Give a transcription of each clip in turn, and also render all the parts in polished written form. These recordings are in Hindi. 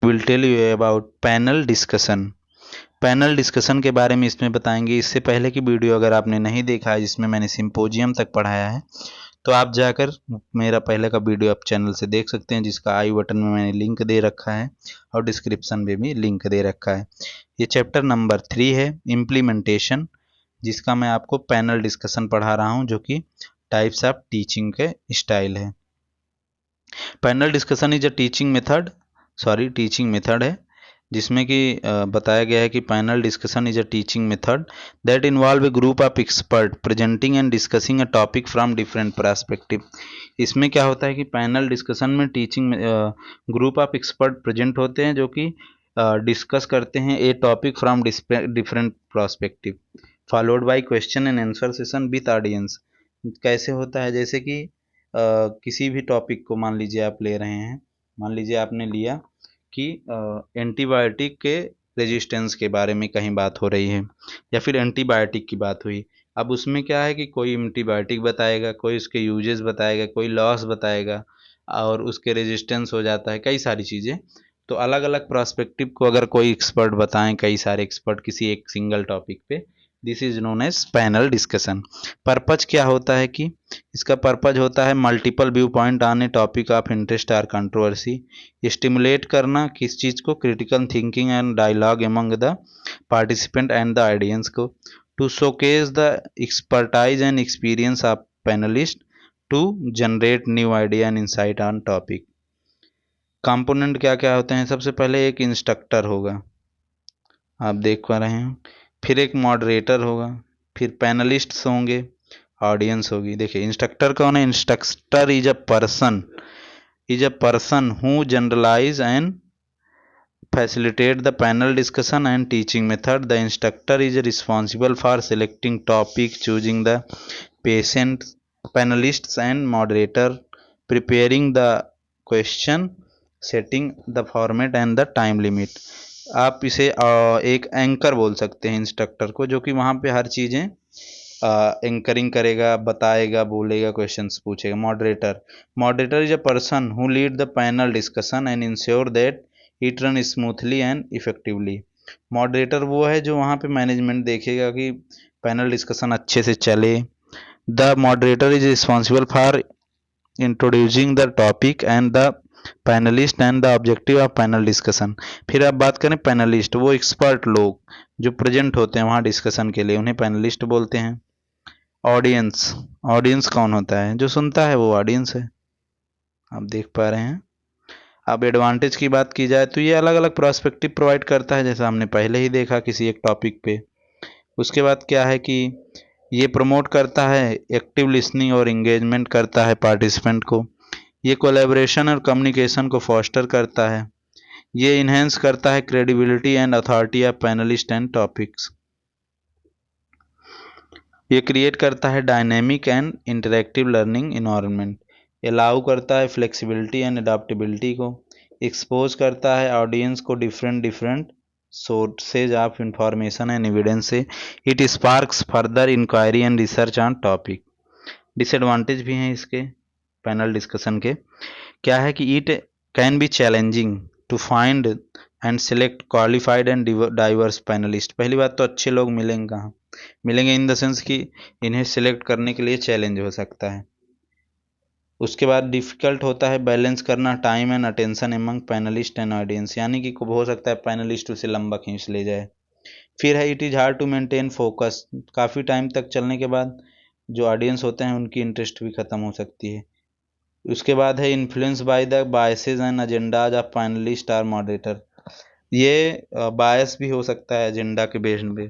Will tell you about panel discussion. Panel discussion के बारे में इसमें बताएंगे। इससे पहले की वीडियो अगर आपने नहीं देखा है जिसमें मैंने सिंपोजियम तक पढ़ाया है तो आप जाकर मेरा पहले का वीडियो आप चैनल से देख सकते हैं, जिसका आई बटन में मैंने लिंक दे रखा है और डिस्क्रिप्शन में भी लिंक दे रखा है। ये चैप्टर नंबर 3 है, इम्प्लीमेंटेशन, जिसका मैं आपको पैनल डिस्कशन पढ़ा रहा हूँ, जो कि टाइप्स ऑफ टीचिंग के स्टाइल है। Panel discussion is a teaching method है, जिसमें कि बताया गया है कि panel discussion is a teaching method that involve a group of expert presenting and discussing a topic from different perspective. इसमें क्या होता है कि पैनल डिस्कशन में teaching group of expert present होते हैं जो कि डिस्कस करते हैं a topic from different perspective followed by question and answer session with audience. कैसे होता है, जैसे कि किसी भी टॉपिक को मान लीजिए आप ले रहे हैं, मान लीजिए आपने लिया कि एंटीबायोटिक के रेजिस्टेंस के बारे में कहीं बात हो रही है या फिर एंटीबायोटिक की बात हुई। अब उसमें क्या है कि कोई एंटीबायोटिक बताएगा, कोई उसके यूजेस बताएगा, कोई लॉस बताएगा और उसके रेजिस्टेंस हो जाता है, कई सारी चीज़ें। तो अलग अलग प्रोस्पेक्टिव को अगर कोई एक्सपर्ट बताएं, कई सारे एक्सपर्ट किसी एक सिंगल टॉपिक पे, this is known as panel discussion. Purpose क्या होता है कि इसका पर्पज होता है multiple viewpoint on a topic of interest और कंट्रोवर्सी, स्टिमुलेट करना किस चीज़ को, critical thinking and dialogue among the participant and the audience को, to showcase the expertise and experience of panelist, to generate new idea and insight on topic. Component क्या क्या होते हैं, सबसे पहले एक इंस्ट्रक्टर होगा, आप देख पा रहे हैं, फिर एक मॉडरेटर होगा, फिर पैनलिस्ट्स होंगे, ऑडियंस होगी। देखिए इंस्ट्रक्टर कौन है, instructor is a person who generalize and facilitate the panel discussion and teaching method. The instructor is responsible for selecting topic, choosing the patient panelists and moderator, preparing the question, setting the format and the time limit. आप इसे एक एंकर बोल सकते हैं इंस्ट्रक्टर को, जो कि वहाँ पे हर चीज़ें एंकरिंग करेगा, बताएगा, बोलेगा, क्वेश्चंस पूछेगा। Moderator is a person who lead the panel discussion and ensure that it run smoothly and effectively. Moderator वो है जो वहाँ पे मैनेजमेंट देखेगा कि पैनल डिस्कशन अच्छे से चले। The moderator is responsible for introducing the topic and the panelist and the objective of panel discussion. फिर आप बात करें पैनलिस्ट, वो एक्सपर्ट लोग जो प्रेजेंट होते हैं वहाँ डिस्कशन के लिए, उन्हें पैनलिस्ट बोलते हैं। ऑडियंस, ऑडियंस कौन होता है, जो सुनता है वो ऑडियंस है, आप देख पा रहे हैं। अब एडवांटेज की बात की जाए तो ये अलग अलग प्रोस्पेक्टिव प्रोवाइड करता है, जैसा हमने पहले ही देखा किसी एक टॉपिक पे। उसके बाद क्या है कि ये प्रमोट करता है एक्टिव लिसनिंग और इंगेजमेंट करता है पार्टिसिपेंट को। ये कोलैबोरेशन और कम्युनिकेशन को फॉस्टर करता है। ये इन्हेंस करता है credibility and authority of panelist and topics. ये क्रिएट करता है dynamic and interactive learning environment. Allow करता है फ्लेक्सिबिलिटी एंड अडाप्टेबिलिटी को। एक्सपोज करता है ऑडियंस को different different sources of information and evidence से। It sparks further inquiry and research on topic. Disadvantage भी हैं इसके पैनल डिस्कशन के। क्या है कि it can be challenging to find and select qualified and diverse panelist. पहली बात तो अच्छे लोग मिलेंगे कहाँ, मिलेंगे इन द सेंस कि इन्हें सिलेक्ट करने के लिए चैलेंज हो सकता है। उसके बाद डिफ़िकल्ट होता है बैलेंस करना time and attention among panelist and audience, यानी कि हो सकता है पैनलिस्ट उसे लंबा खींच ले जाए। फिर है it is hard to maintain focus, काफ़ी टाइम तक चलने के बाद जो ऑडियंस होते हैं उनकी इंटरेस्ट भी ख़त्म हो सकती है। उसके बाद है influence by the biases and agendas of panelist और मॉडरेटर। ये बायस भी हो सकता है एजेंडा के बेस पे।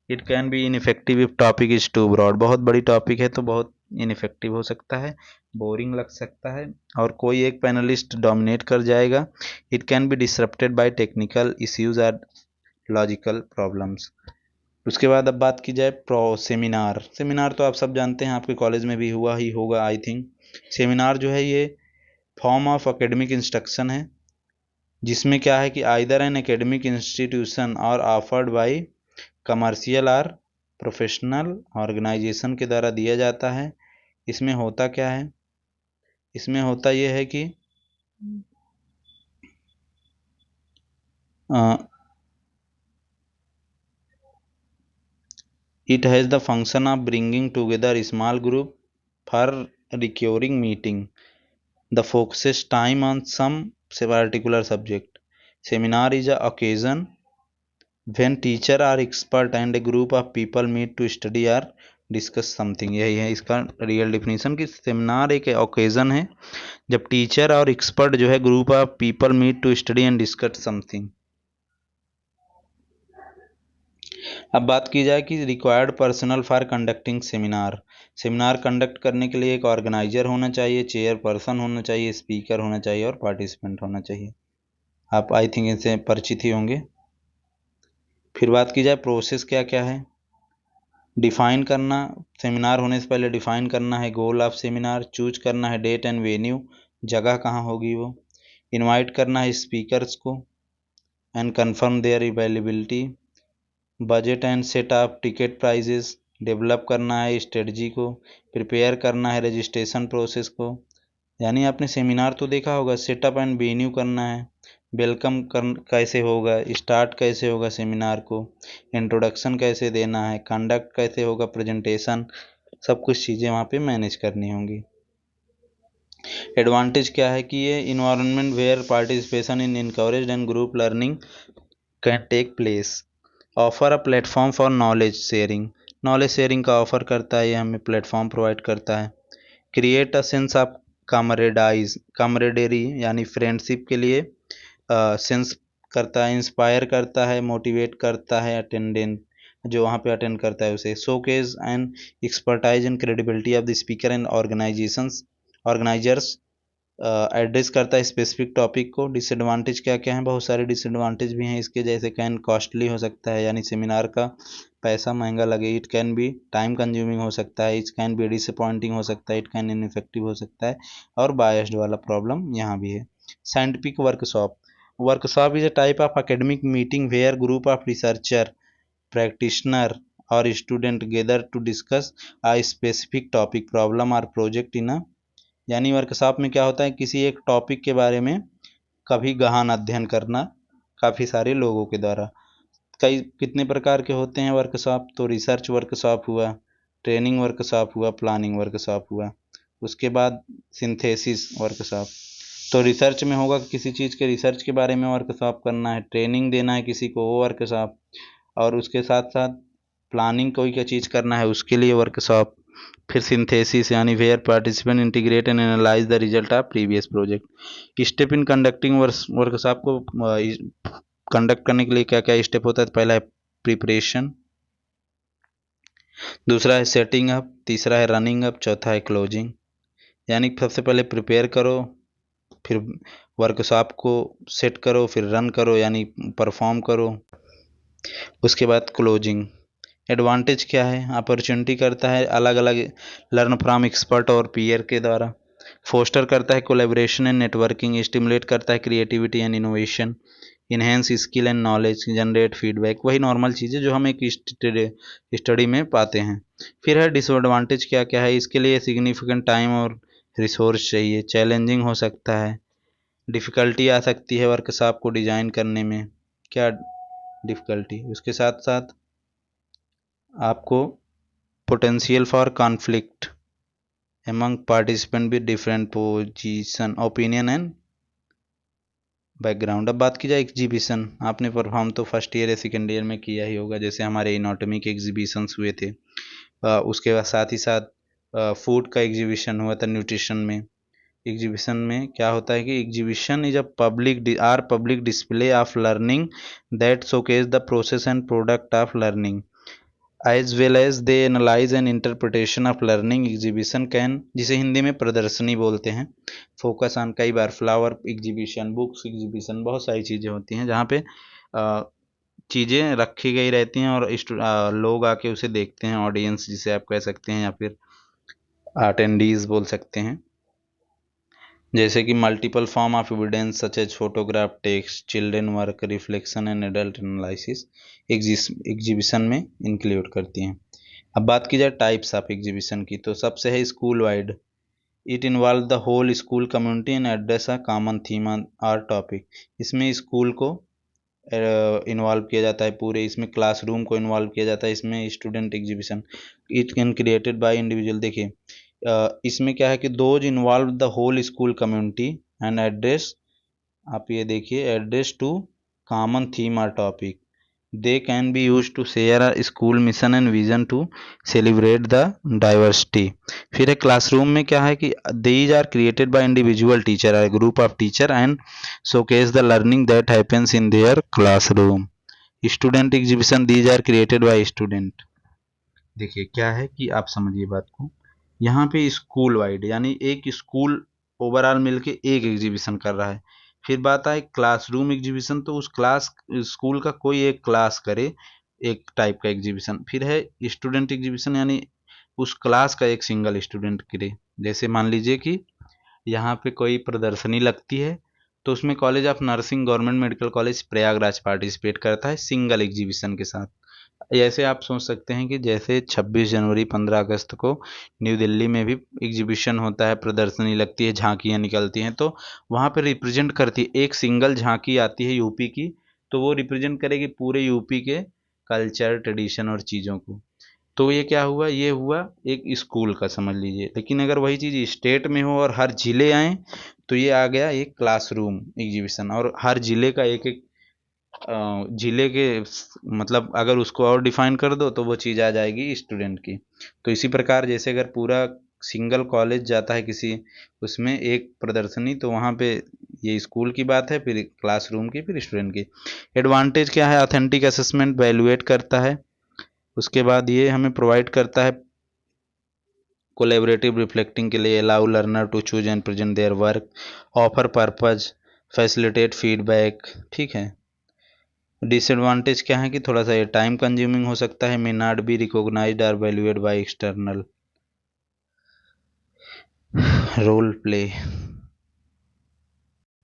It can be ineffective if topic is too broad, बहुत बड़ी टॉपिक है तो बहुत इनफेक्टिव हो सकता है, बोरिंग लग सकता है और कोई एक पैनलिस्ट डोमिनेट कर जाएगा। It can be disrupted by technical issues और लॉजिकल प्रॉब्लम्स। उसके बाद अब बात की जाए सेमिनार। सेमिनार तो आप सब जानते हैं, आपके कॉलेज में भी हुआ ही होगा आई थिंक। सेमिनार जो है ये फॉर्म ऑफ एकेडमिक इंस्ट्रक्शन है, जिसमें क्या है कि आइदर एन एकेडमिक इंस्टीट्यूशन और ऑफर्ड बाय कमर्शियल और प्रोफेशनल ऑर्गेनाइजेशन के द्वारा दिया जाता है। इसमें होता क्या है, इसमें होता यह है कि It has the function of bringing together a small group for recurring meeting. The focuses time on some particular subject. Seminar is a occasion when teacher or expert and a group of people meet to study or discuss something। यही है इसका रियल डिफिनीशन कि सेमिनार एक ओकेजन है जब टीचर और एक्सपर्ट जो है group of people meet to study and discuss something. अब बात की जाए कि required personnel for conducting seminar. Seminar conduct करने के लिए एक ऑर्गेनाइजर होना चाहिए, चेयर पर्सन होना चाहिए, स्पीकर होना चाहिए और पार्टिसिपेंट होना चाहिए। आप आई थिंक इनसे परिचित ही होंगे। फिर बात की जाए प्रोसेस क्या क्या है। डिफाइन करना, सेमिनार होने से पहले डिफाइन करना है गोल ऑफ सेमिनार, चूज करना है डेट एंड वेन्यू, जगह कहाँ होगी वो, इनवाइट करना है स्पीकर्स को and confirm their availability, budget and set of ticket prices, develop करना है स्ट्रेटजी को, प्रिपेयर करना है रजिस्ट्रेशन प्रोसेस को। यानी आपने सेमिनार तो देखा होगा, सेटअप एंड वेन्यू करना है, वेलकम कैसे होगा, स्टार्ट कैसे होगा सेमिनार को, इंट्रोडक्शन कैसे देना है, कंडक्ट कैसे होगा, प्रेजेंटेशन, सब कुछ चीज़ें वहाँ पे मैनेज करनी होंगी। एडवांटेज क्या है कि ये environment where participation in encouraged and group learning can take place, offer a platform for knowledge sharing का ऑफर करता है, ये हमें प्लेटफॉर्म प्रोवाइड करता है। Create a sense of camaraderie यानी फ्रेंडशिप के लिए सेंस करता है, इंस्पायर करता है, मोटिवेट करता है अटेंडेंट जो वहाँ पे अटेंड करता है उसे। Showcase and expertise and credibility of the speaker and organisers address करता है स्पेसिफिक टॉपिक को। डिसएडवांटेज क्या क्या हैं, बहुत सारे डिसएडवांटेज भी हैं इसके, जैसे कैन कॉस्टली हो सकता है यानी सेमिनार का पैसा महंगा लगे, it can B time consuming हो सकता है, इट कैन बी डिसअपॉइंटिंग हो सकता है, इट कैन इनइफेक्टिव हो सकता है, और बायस्ड वाला प्रॉब्लम यहाँ भी है। Scientific workshop is a type of academic meeting where group of researcher, practitioner और student gather to discuss a specific topic, problem और प्रोजेक्ट इन अ। यानी वर्कशॉप में क्या होता है, किसी एक टॉपिक के बारे में कभी गहन अध्ययन करना काफ़ी सारे लोगों के द्वारा। कई कितने प्रकार के होते हैं वर्कशॉप, तो रिसर्च वर्कशॉप हुआ, ट्रेनिंग वर्कशॉप हुआ, प्लानिंग वर्कशॉप हुआ, उसके बाद सिंथेसिस वर्कशॉप। तो रिसर्च में होगा किसी चीज़ के रिसर्च के बारे में वर्कशॉप करना है, ट्रेनिंग देना है किसी को वो वर्कशॉप, और उसके साथ साथ प्लानिंग कोई क्या चीज़ करना है उसके लिए वर्कशॉप। फिर सिंथेसिस यानी where participant integrate and analyse the result of previous project. Step in conducting workshop को कंडक्ट करने के लिए क्या क्या स्टेप होता है, पहला है प्रिपरेशन, दूसरा है सेटिंग अप, तीसरा है रनिंग अप, चौथा है क्लोजिंग। यानी सबसे पहले प्रिपेयर करो, फिर वर्कशॉप को सेट करो, फिर रन करो यानी परफॉर्म करो, उसके बाद क्लोजिंग। एडवांटेज क्या है, अपॉर्चुनिटी करता है अलग अलग लर्न फ्रॉम एक्सपर्ट और पीयर के द्वारा, फोस्टर करता है कोलेब्रेशन एंड नेटवर्किंग, स्टिमुलेट करता है creativity and innovation, enhance skill and knowledge, generate feedback, वही नॉर्मल चीज़ें जो हम एक स्टडी में पाते हैं। फिर है डिसएडवांटेज क्या क्या है, इसके लिए सिग्निफिकेंट टाइम और रिसोर्स चाहिए, चैलेंजिंग हो सकता है, डिफ़िकल्टी आ सकती है वर्कशॉप को डिज़ाइन करने में। क्या डिफ़िकल्टी, उसके साथ साथ आपको potential for conflict among participant with different position opinion and background. अब बात की जाए एग्जीबिशन, आपने परफॉर्म तो फर्स्ट ईयर या सेकेंड ईयर में किया ही होगा, जैसे हमारे इनॉटमी के एग्जीबिशंस हुए थे, उसके बाद साथ ही साथ फूड का एग्जीबिशन हुआ था न्यूट्रिशन में। एग्जीबिशन में क्या होता है कि exhibition is a public display of learning that showcase the process and product of learning as well as they analyse and interpretation of learning. Exhibition can, जिसे हिंदी में प्रदर्शनी बोलते हैं, फोकस ऑन, कई बार फ्लावर एग्जीबिशन, बुक्स एग्जीबिशन, बहुत सारी चीज़ें होती हैं जहाँ पे चीज़ें रखी गई रहती हैं और लोग आके उसे देखते हैं, ऑडियंस जिसे आप कह सकते हैं या फिर अटेंडीज बोल सकते हैं। जैसे कि multiple form of evidence such as photograph, text, children work, reflection and adult analysis exhibition में इंक्लूड करती हैं। अब बात की जाए टाइप्स ऑफ एग्जीबिशन की, तो सबसे है school wide, it involve the whole school community and address a common theme और टॉपिक। इसमें स्कूल को इन्वॉल्व किया जाता है पूरे, इसमें क्लासरूम को इन्वॉल्व किया जाता है, इसमें student exhibition it can created by individual. देखिए इसमें क्या है कि those involve the whole school community and address, आप ये देखिए, एड्रेस टू कॉमन थीम और topic, they can be use to share a school mission and vision to celebrate the diversity. फिर है क्लासरूम में क्या है कि these are created by individual teacher और group of teacher and showcase the learning that happens in their classroom. Student exhibition, these are created by student. देखिए क्या है कि आप समझिए बात को, यहाँ पे स्कूल वाइड यानी एक स्कूल ओवरऑल मिलके एक एग्जीबिशन कर रहा है। फिर बात आए क्लासरूम एग्जीबिशन, तो उस क्लास स्कूल का कोई एक क्लास करे एक टाइप का एग्जीबिशन। फिर है स्टूडेंट एग्जीबिशन, यानी उस क्लास का एक सिंगल स्टूडेंट करे। जैसे मान लीजिए कि यहाँ पे कोई प्रदर्शनी लगती है, तो उसमें college of nursing government medical college Prayagraj participate करता है सिंगल एग्जीबिशन के साथ। ऐसे आप सोच सकते हैं कि जैसे 26 जनवरी 15 अगस्त को न्यू दिल्ली में भी एग्जीबिशन होता है, प्रदर्शनी लगती है, झांकियाँ निकलती हैं, तो वहाँ पे रिप्रेजेंट करती है, एक सिंगल झांकी आती है यूपी की, तो वो रिप्रेजेंट करेगी पूरे यूपी के कल्चर ट्रेडिशन और चीज़ों को। तो ये क्या हुआ, ये हुआ एक स्कूल का समझ लीजिए। लेकिन अगर वही चीज़ स्टेट में हो और हर जिले आए, तो ये आ गया एक क्लासरूम एग्जीबिशन, और हर जिले का एक एक जिले के मतलब अगर उसको और डिफाइन कर दो तो वो चीज़ आ जाएगी स्टूडेंट की। तो इसी प्रकार जैसे अगर पूरा सिंगल कॉलेज जाता है किसी उसमें एक प्रदर्शनी, तो वहाँ पे ये स्कूल की बात है, फिर क्लासरूम की, फिर स्टूडेंट की। एडवांटेज क्या है, ऑथेंटिक असेसमेंट वैल्यूएट करता है, उसके बाद ये हमें प्रोवाइड करता है कोलेबरेटिव रिफ्लेक्टिंग के लिए, allow learner to choose and present their work, offer purpose, facilitate feedback. ठीक है। डिसएडवांटेज क्या है कि थोड़ा सा ये टाइम कंज्यूमिंग हो सकता है, मे नॉट बी रिकॉग्नाइज्ड और valued by external. Role play,